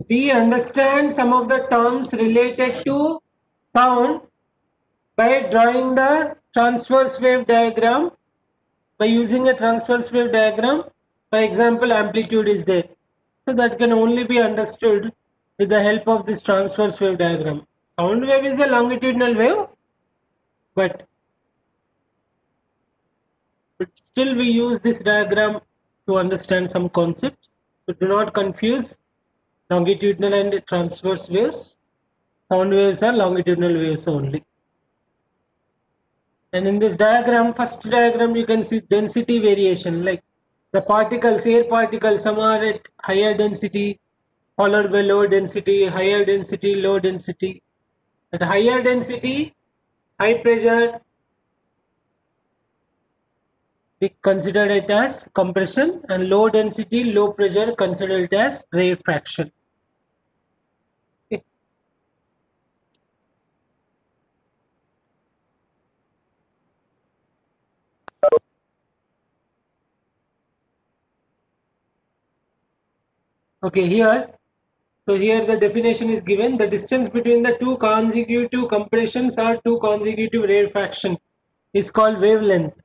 We understand some of the terms related to sound by drawing the transverse wave diagram. By using a transverse wave diagram, for example, amplitude is there. So that can only be understood with the help of this transverse wave diagram. Sound wave is a longitudinal wave, but still we use this diagram to understand some concepts. So do not confuse longitudinal and transverse waves. Sound waves are longitudinal waves only. And in this diagram, first diagram, you can see density variation, like the particles, air particles, some are at higher density, followed by low density, higher density, low density. At higher density, high pressure, we consider it as compression, and low density, low pressure, consider it as rarefaction. Okay. Okay, here, so here the definition is given: the distance between the two consecutive compressions or two consecutive rarefaction is called wavelength.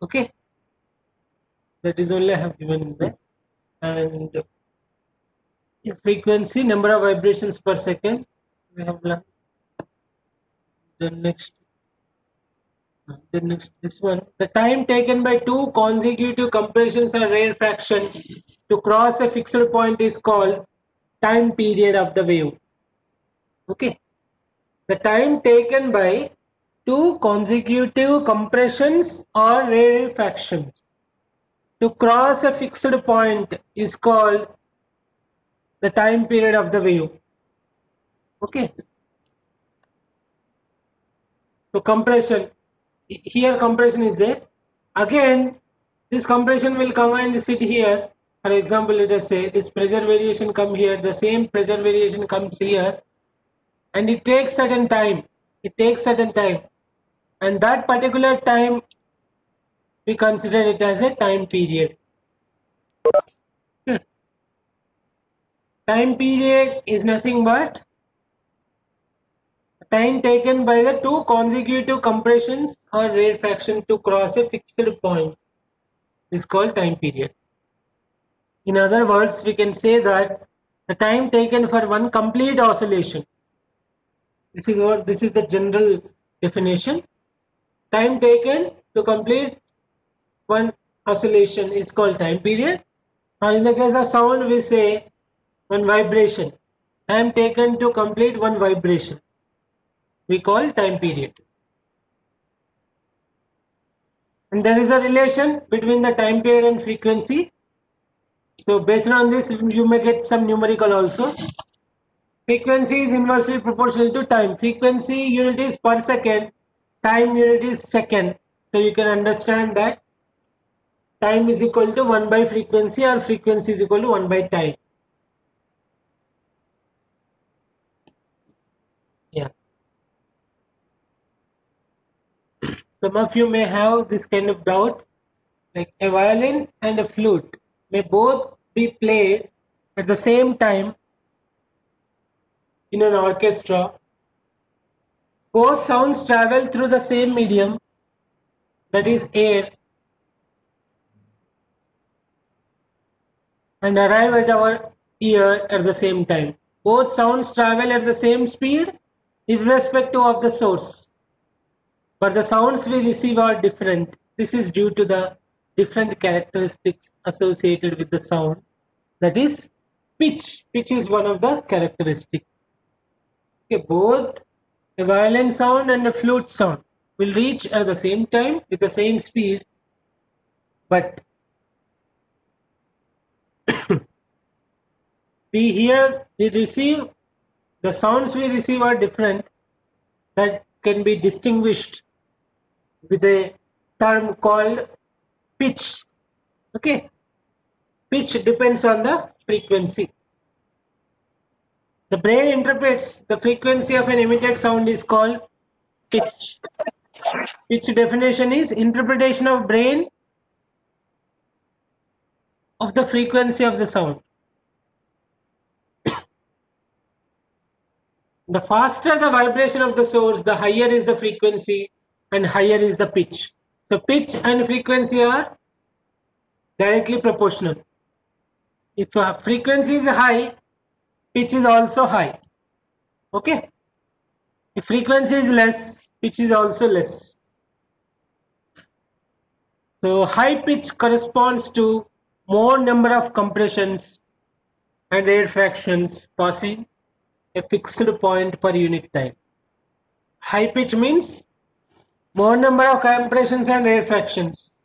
Okay, that is only I have given in there. And the frequency, number of vibrations per second, we have learned. Then next this one, the time taken by two consecutive compressions or rarefaction to cross a fixed point is called time period of the wave. Okay, the time taken by two consecutive compressions or rarefactions to cross a fixed point is called the time period of the wave. Okay, so compression, here compression is there. Again, this compression will come and sit here. For example, let us say this pressure variation come here, the same pressure variation comes here, and it takes certain time. It takes certain time, and that particular time we consider it as a time period. Time period is nothing but time taken by the two consecutive compressions or rarefaction to cross a fixed point is called time period. In other words, we can say that the time taken for one complete oscillation, this is the general definition. Time taken to complete one oscillation is called time period. Or in the case of sound, we say one vibration. Time taken to complete one vibration, we call time period. And there is a relation between the time period and frequency. So based on this, you may get some numerical also. Frequency is inversely proportional to time. Frequency unit is per second, time unit is second. So you can understand that time is equal to 1 by frequency, or frequency is equal to 1 by time. Yeah. Some of you may have this kind of doubt, like a violin and a flute may both be played at the same time in an orchestra. Both sounds travel through the same medium, that is air, and arrive at our ear at the same time. Both sounds travel at the same speed irrespective of the source, but the sounds we receive are different. This is due to the different characteristics associated with the sound, that is pitch. Pitch is one of the characteristics. Okay, both a violin sound and a flute sound will reach at the same time with the same speed, but we receive, the sounds we receive are different, that can be distinguished with a term called pitch. Okay, pitch depends on the frequency. The brain interprets the frequency of an emitted sound is called pitch. Pitch definition is interpretation of brain of the frequency of the sound. The faster the vibration of the source, the higher is the frequency and higher is the pitch. So pitch and frequency are directly proportional. If frequency is high, pitch is also high. Okay. If frequency is less, pitch is also less. So high pitch corresponds to more number of compressions and rarefactions passing a fixed point per unit time. High pitch means more number of compressions and rarefactions.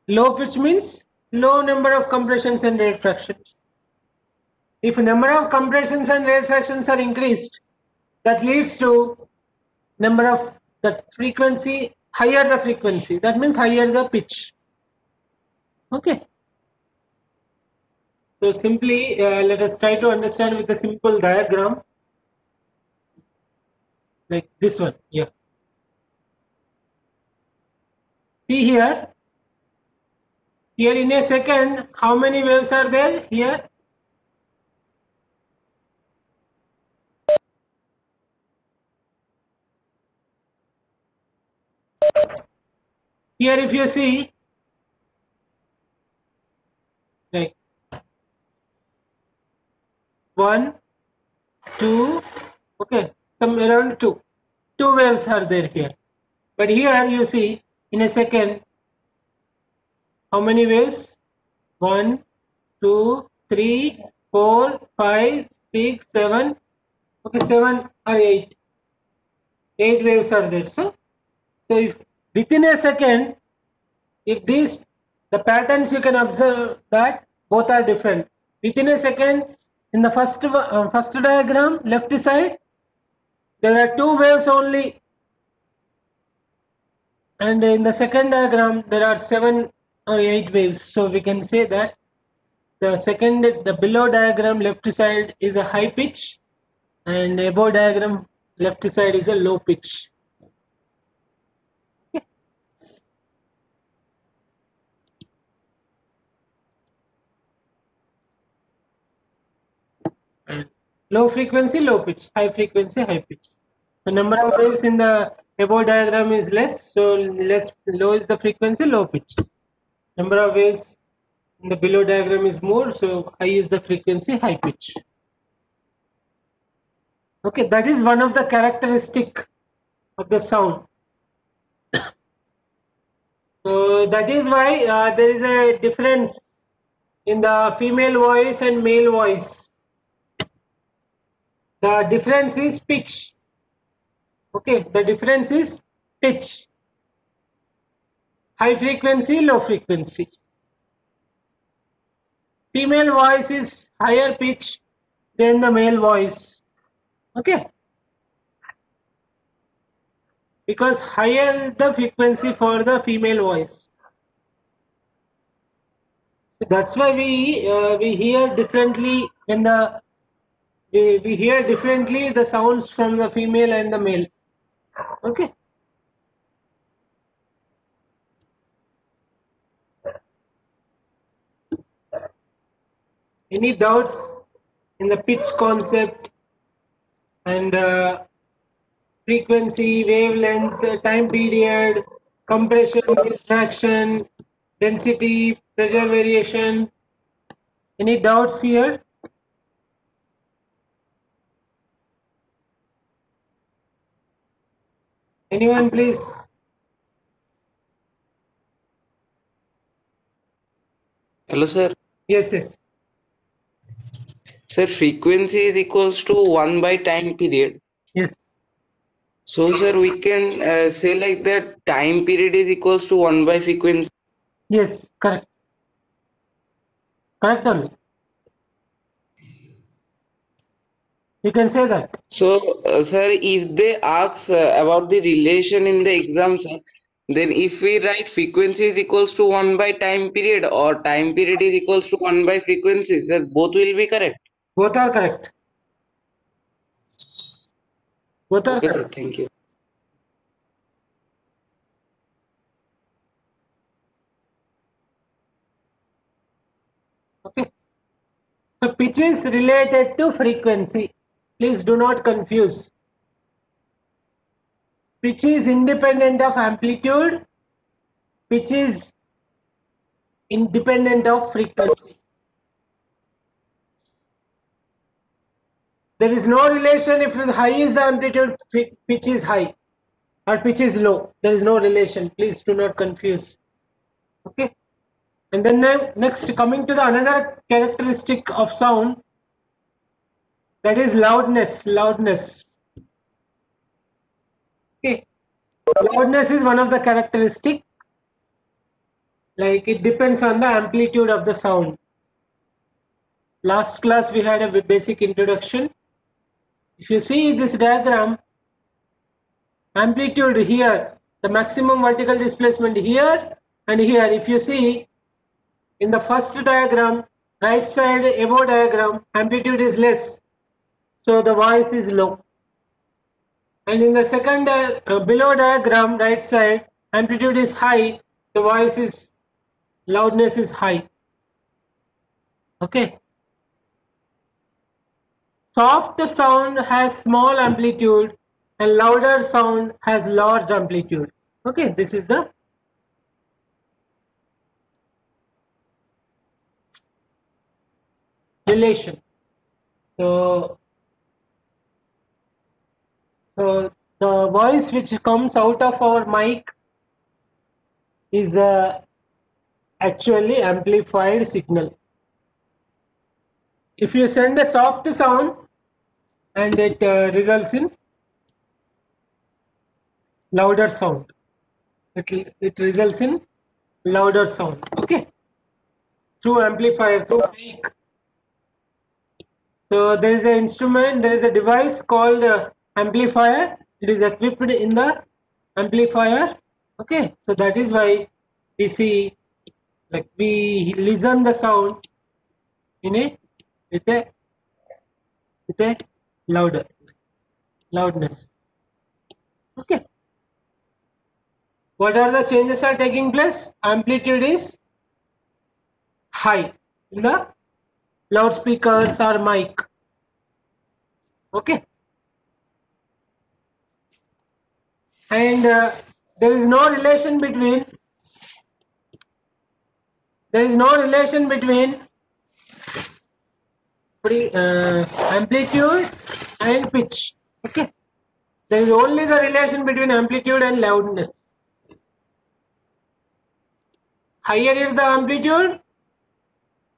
Low pitch means low number of compressions and rarefactions. If number of compressions and rarefactions are increased, that leads to number of that frequency, higher the frequency, that means higher the pitch. Okay. So simply let us try to understand with a simple diagram like this one. Yeah. See here. Here in a second, how many waves are there here? Here if you see, like 1, 2, okay, some around 2 waves are there here. But here you see in a second, how many waves? 1, 2, 3, 4, 5, 6, 7, okay, 7 or 8. 8 waves are there. So if within a second, if these the patterns you can observe that both are different. Within a second, in the first diagram, left side, there are 2 waves only, and in the second diagram there are 7 or 8 waves. So we can say that the below diagram left side is a high pitch, and above diagram left side is a low pitch. Okay. And low frequency, low pitch, high frequency, high pitch. The number of waves in the above diagram is less, so low is the frequency, low pitch. Number of waves in the below diagram is more, so high is the frequency, high pitch. Okay, that is one of the characteristic of the sound. So that is why there is a difference in the female voice and male voice. The difference is pitch. Okay, the difference is pitch. High frequency, low frequency. Female voice is higher pitch than the male voice. Okay. Because higher is the frequency for the female voice. That's why we hear differently when we hear differently the sounds from the female and the male. Okay. Any doubts in the pitch concept and frequency, wavelength, time period, compression, diffraction, density, pressure variation? Any doubts here? Anyone, please? Hello, sir. Yes. Sir, frequency is equals to 1 by time period. Yes. So, sir, we can say like that time period is equals to 1 by frequency. Yes, correct. Correct only. You can say that. So, sir, if they ask about the relation in the exam, sir, then if we write frequency is equals to 1 by time period or time period is equals to 1 by frequency, sir, both will be correct. Both are correct. Both are Okay, correct. sir, thank you. Okay. So pitch is related to frequency. Please do not confuse. Pitch is independent of amplitude. Pitch is independent of frequency. There is no relation if high is the amplitude, pitch is high, or pitch is low. There is no relation. Please do not confuse. Okay. And then next, coming to the another characteristic of sound, that is loudness. Loudness. Okay. Loudness is one of the characteristic. Like it depends on the amplitude of the sound. Last class we had a basic introduction. If you see this diagram, amplitude here, the maximum vertical displacement here and here. If you see in the first diagram, right side above diagram, amplitude is less, so the voice is low. And in the second below diagram, right side, amplitude is high, the voice is loudness is high. Okay. Soft sound has small amplitude and louder sound has large amplitude. Okay, this is the relation. So the voice which comes out of our mic is actually amplified signal. If you send a soft sound and it results in louder sound, it results in louder sound. Okay, through amplifier, through mic. So there is an instrument, there is a device called amplifier. It is equipped in the amplifier. Okay, so that is why we see, like we listen the sound in a with a loudness. Okay. What are the changes are taking place? Amplitude is high in the loudspeakers or mic. Okay. And there is no relation between amplitude and pitch. Okay, there is only the relation between amplitude and loudness. Higher is the amplitude,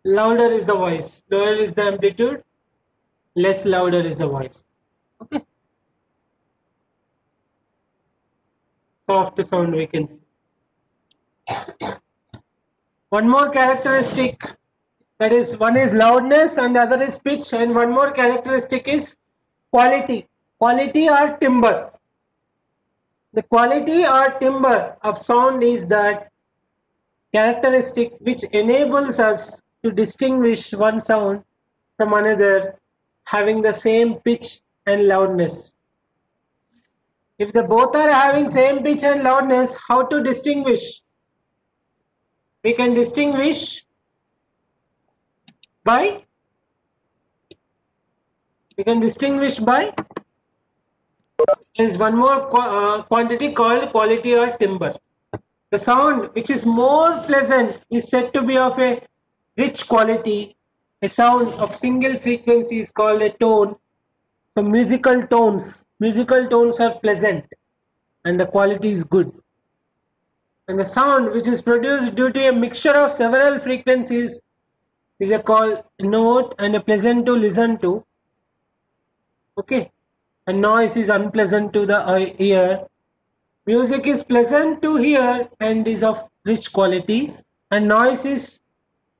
louder is the voice. Lower is the amplitude, less louder is the voice. Okay, soft sound we can see. One more characteristic, that is, one is loudness and the other is pitch, and one more characteristic is quality or timbre. The quality or timbre of sound is that characteristic which enables us to distinguish one sound from another having the same pitch and loudness. If the both are having same pitch and loudness, how to distinguish? We can distinguish by there is one more quantity called quality or timbre. The sound which is more pleasant is said to be of a rich quality. A sound of single frequency is called a tone. So musical tones are pleasant and the quality is good. And the sound which is produced due to a mixture of several frequencies is called note and a pleasant to listen to. Okay, and noise is unpleasant to the ear. Music is pleasant to hear and is of rich quality, and noise is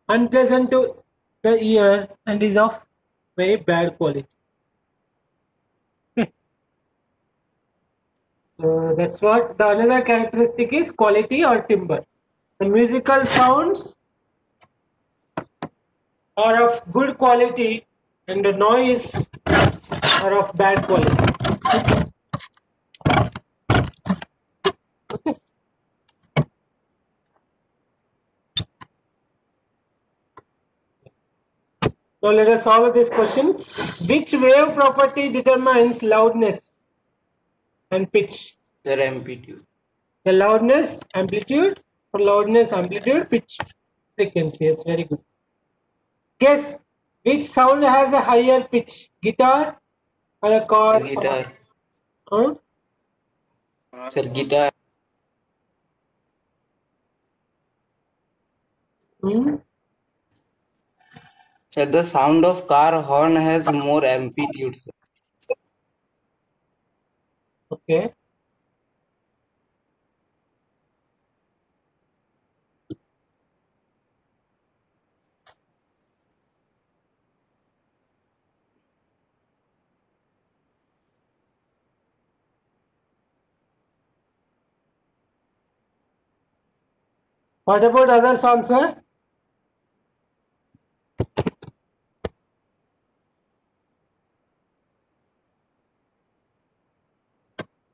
unpleasant to the ear and is of very bad quality. Okay. So that's what the another characteristic is, quality or timbre. The musical sounds are of good quality and the noise are of bad quality. Okay. Now let us solve these questions. Which wave property determines loudness and pitch? Sir, amplitude. The loudness, amplitude, for loudness, amplitude, pitch, frequency. Yes, very good. Guess which sound has a higher pitch, guitar or a Sir, chord? guitar. Huh? Sir, guitar. Hmm? Sir, the sound of car horn has more amplitude, sir. Okay. What about other sounds, sir?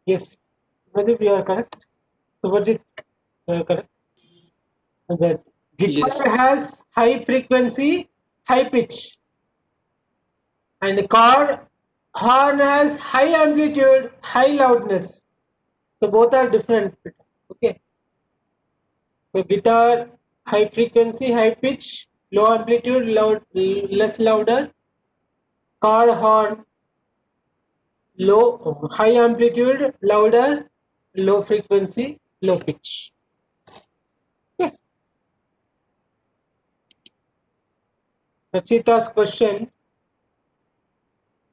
Yes. Subhadip, you are correct. Subhajit, you are correct. That Yes. guitar has high frequency, high pitch, and the chord horn has high amplitude, high loudness. So both are different. Okay. So guitar, high frequency, high pitch, low amplitude, loud, less louder. Car horn, low, high amplitude, louder, low frequency, low pitch. Okay. Rachita's question: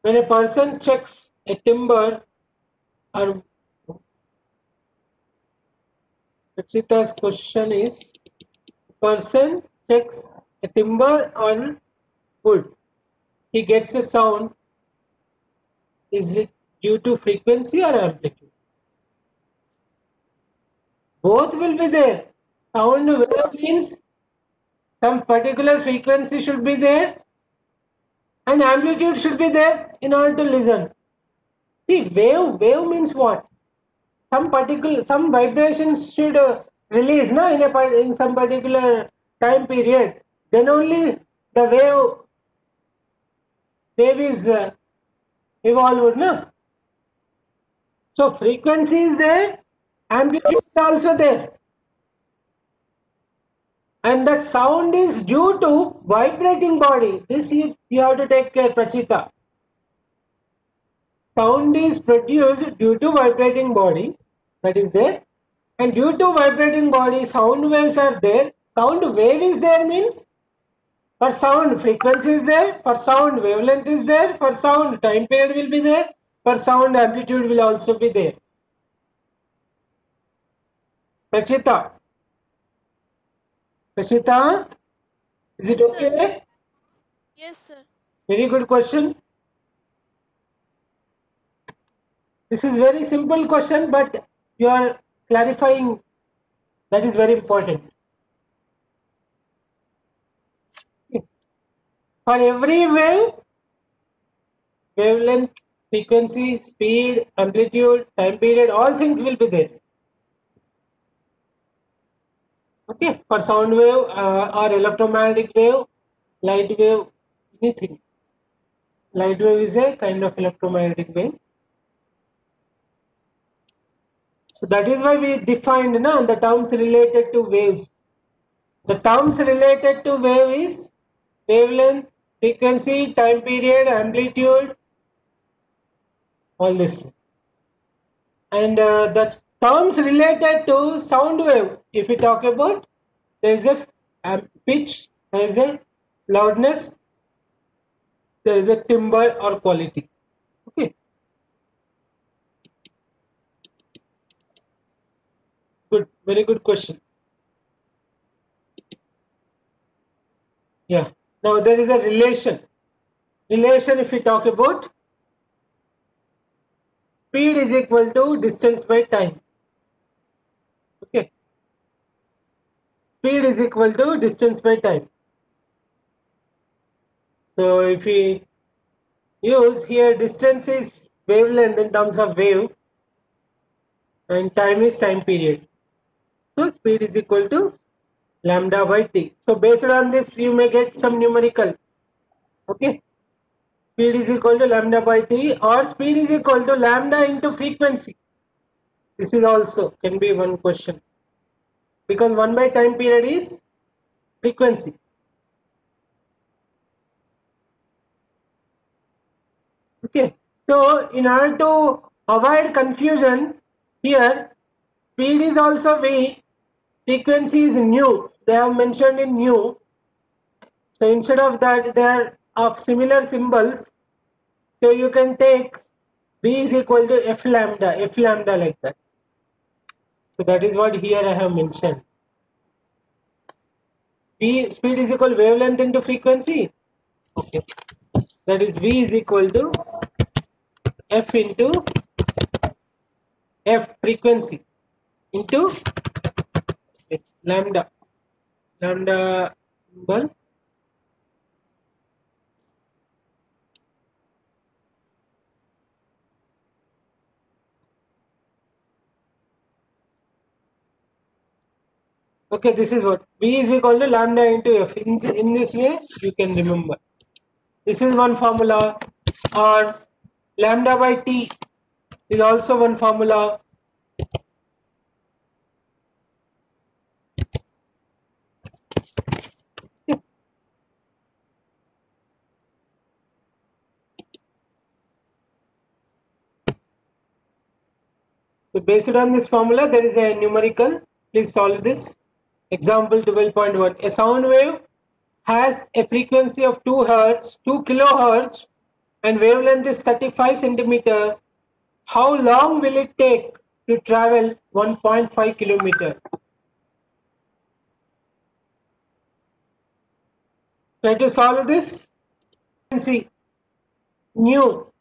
when a person checks a timber, or Rachita's question is: person checks a timber on wood, he gets a sound. Is it due to frequency or amplitude? Both will be there. Sound wave means some particular frequency should be there and amplitude should be there in order to listen. See, wave means what? Some vibrations should release na, in some particular time period. Then only the wave is evolved. Na? So frequency is there, amplitude is also there. And the sound is due to vibrating body. This you have to take care, Prachita. Sound is produced due to vibrating body, that is there, and due to vibrating body sound waves are there. Sound wave is there means for sound frequency is there, for sound wavelength is there, for sound time period will be there, for sound amplitude will also be there. Prachita, Prachita, is it Yes, okay? sir. Yes, sir. Very good question. This is very simple question, but you are clarifying. That is very important. For every wave, wavelength, frequency, speed, amplitude, time period, all things will be there. Okay, for sound wave or electromagnetic wave, light wave, anything. Light wave is a kind of electromagnetic wave. So that is why we defined the terms related to waves. The terms related to wave is wavelength, frequency, time period, amplitude, all this. And the terms related to sound wave, if we talk about, there is a pitch, there is a loudness, there is a timbre or quality. Okay. Good, very good question. Yeah. Now there is a relation. Relation, if we talk about, speed is equal to distance by time. Okay. Speed is equal to distance by time. So if we use here, distance is wavelength in terms of wave and time is time period. So speed is equal to lambda by t. So based on this you may get some numerical. Okay. Speed is equal to lambda by t, or speed is equal to lambda into frequency. This is also can be one question, because 1 by time period is frequency. Okay, so in order to avoid confusion here, speed is also V, frequency is nu. They have mentioned in nu. So instead of that, they are of similar symbols. So you can take V is equal to F lambda like that. So that is what here I have mentioned. V speed is equal wavelength into frequency. Okay, that is V is equal to F into F frequency into lambda symbol. Okay, this is what V is equal to lambda into F. In this way you can remember. This is one formula, or lambda by T is also one formula. So based on this formula, there is a numerical. Please solve this. Example 12.1. A sound wave has a frequency of 2 Hz, 2 kilohertz, and wavelength is 35 centimeter. How long will it take to travel 1.5 kilometer? Try to solve this. Frequency nu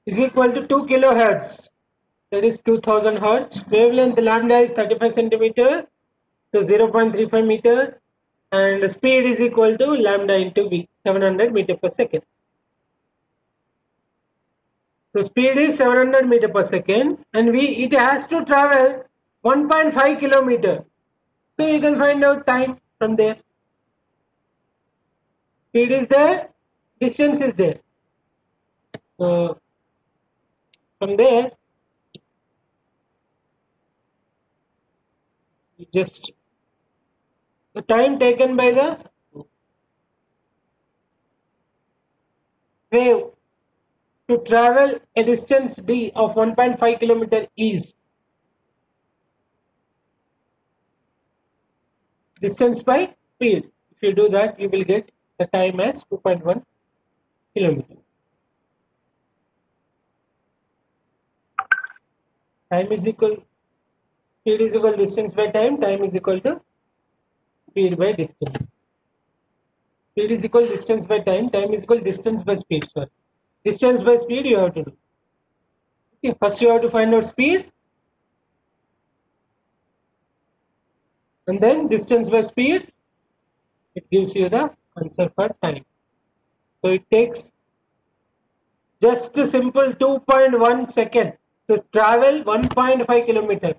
is equal to 2 kilohertz. That is 2000 hertz. Wavelength lambda is 35 centimeter, so 0.35 meter, and the speed is equal to lambda into V, 700 meter per second. So speed is 700 meter per second, and it has to travel 1.5 kilometer. So you can find out time from there. Speed is there, distance is there. So from there, you just the time taken by the wave to travel a distance d of 1.5 kilometer is distance by speed. If you do that, you will get the time as 2.1 kilometer. Time is equal, speed is equal distance by time, time is equal to speed by distance. Speed is equal distance by time, time is equal distance by speed. Sorry, distance by speed you have to do. Okay, first you have to find out speed, and then distance by speed. It gives you the answer for time. So it takes just a simple 2.1 second to travel 1.5 kilometer.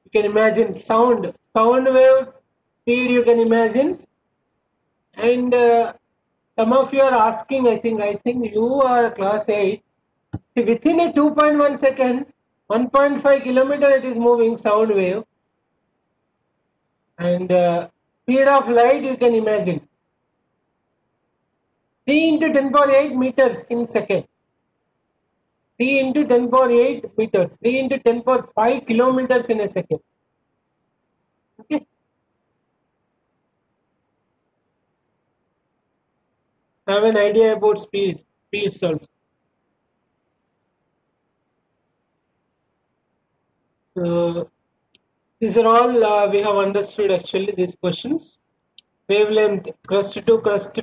You can imagine sound wave speed you can imagine, and some of you are asking, I think you are class 8. See, within a 2.1 second, 1.5 kilometer it is moving sound wave, and speed of light you can imagine 3 into 10 power 8 meters in second. 3 into 10 power 8 meters, 3 into 10 power 5 kilometers in a second. Okay. Have an idea about speeds also. So these are all we have understood actually these questions. Wavelength, crust to crust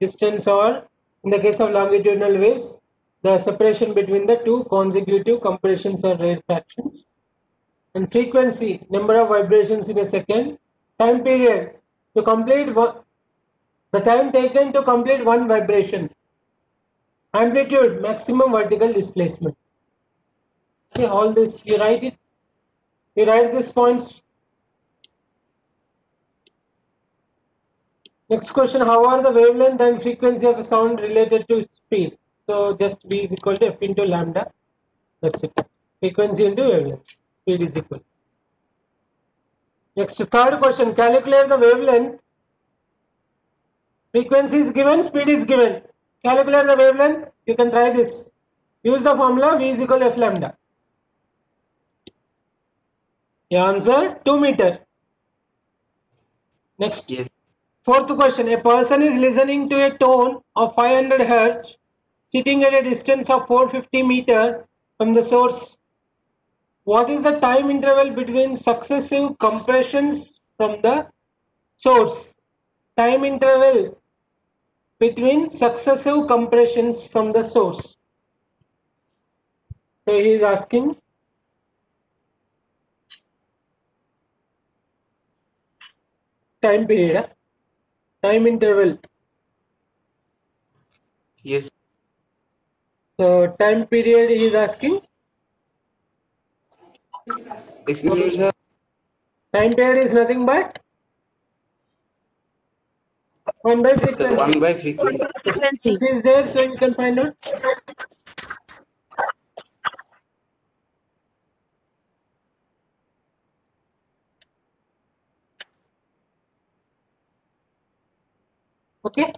distance, or in the case of longitudinal waves, the separation between the two consecutive compressions or rarefactions. And frequency, number of vibrations in a second. Time period, to complete the time taken to complete one vibration. Amplitude, maximum vertical displacement. Okay, all this you write it. You write these points. Next question, how are the wavelength and frequency of a sound related to its speed? So just V is equal to F into lambda. That's it. Frequency into wavelength. speed is equal. Next, third question, calculate the wavelength. Frequency is given, speed is given. Calculate the wavelength. You can try this. Use the formula V is equal to F lambda. The answer 2 meter. Next, Yes. fourth question. A person is listening to a tone of 500 Hz sitting at a distance of 450 meter from the source. What is the time interval between successive compressions from the source? Time interval between successive compressions from the source. So he is asking time period, time interval. Yes. So time period he is asking. Excuse me, sir. Time period is nothing but 1 by Sir, frequency. 1 by frequency. Frequency is there, so you can find out. Okay.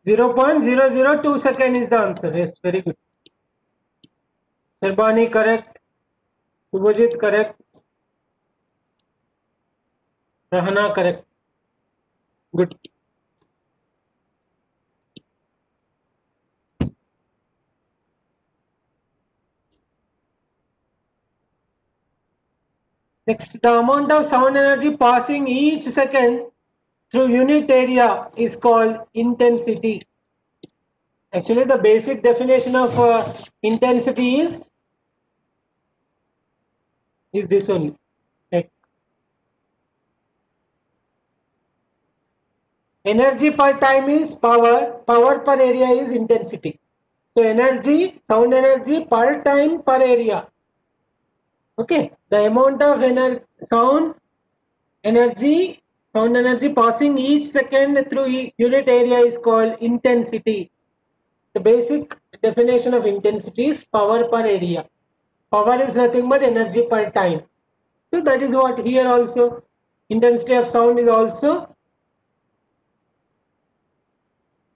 0.002 second is the answer. Yes, very good. Sirbani correct. Subhajit correct. Rahana correct. Good. Next, the amount of sound energy passing each second through unit area is called intensity. Actually, the basic definition of intensity is this only. Like, energy per time is power, power per area is intensity. So energy, sound energy per time per area. Okay, the amount of sound energy passing each second through unit area is called intensity. The basic definition of intensity is power per area. Power is nothing but energy per time. So that is what here also intensity of sound is also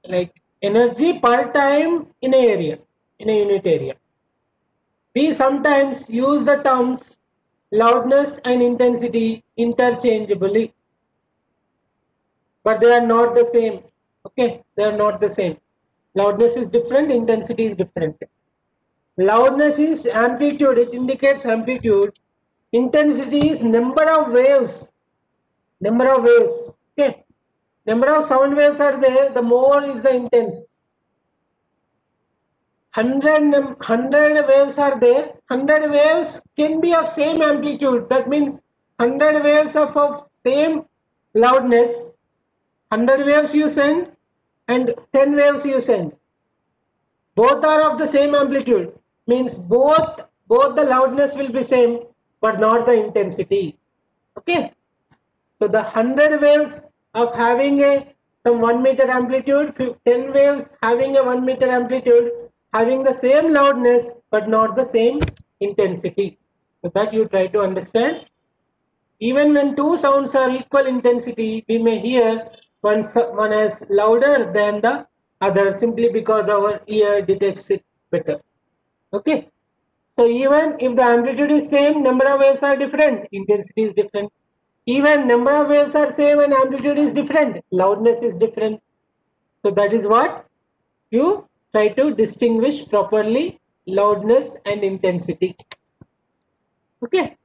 like energy per time in a area, in a unit area. We sometimes use the terms loudness and intensity interchangeably, but they are not the same. Okay, they are not the same. Loudness is different, intensity is different. Loudness is amplitude, it indicates amplitude. Intensity is number of waves. Number of waves. Okay. Number of sound waves are there, the more is the intense. 100 waves are there. 100 waves can be of same amplitude. That means 100 waves of same loudness. 100 waves you send and 10 waves you send. Both are of the same amplitude. Means both the loudness will be same, but not the intensity. Okay. So the 100 waves of having some 1 meter amplitude, 10 waves having a 1 meter amplitude, having the same loudness but not the same intensity. So that you try to understand. Even when two sounds are equal intensity, we may hear one as louder than the other simply because our ear detects it better. Okay. So even if the amplitude is same, number of waves are different, intensity is different. Even number of waves are same and amplitude is different, loudness is different. So that is what you try to distinguish properly, loudness and intensity. Okay.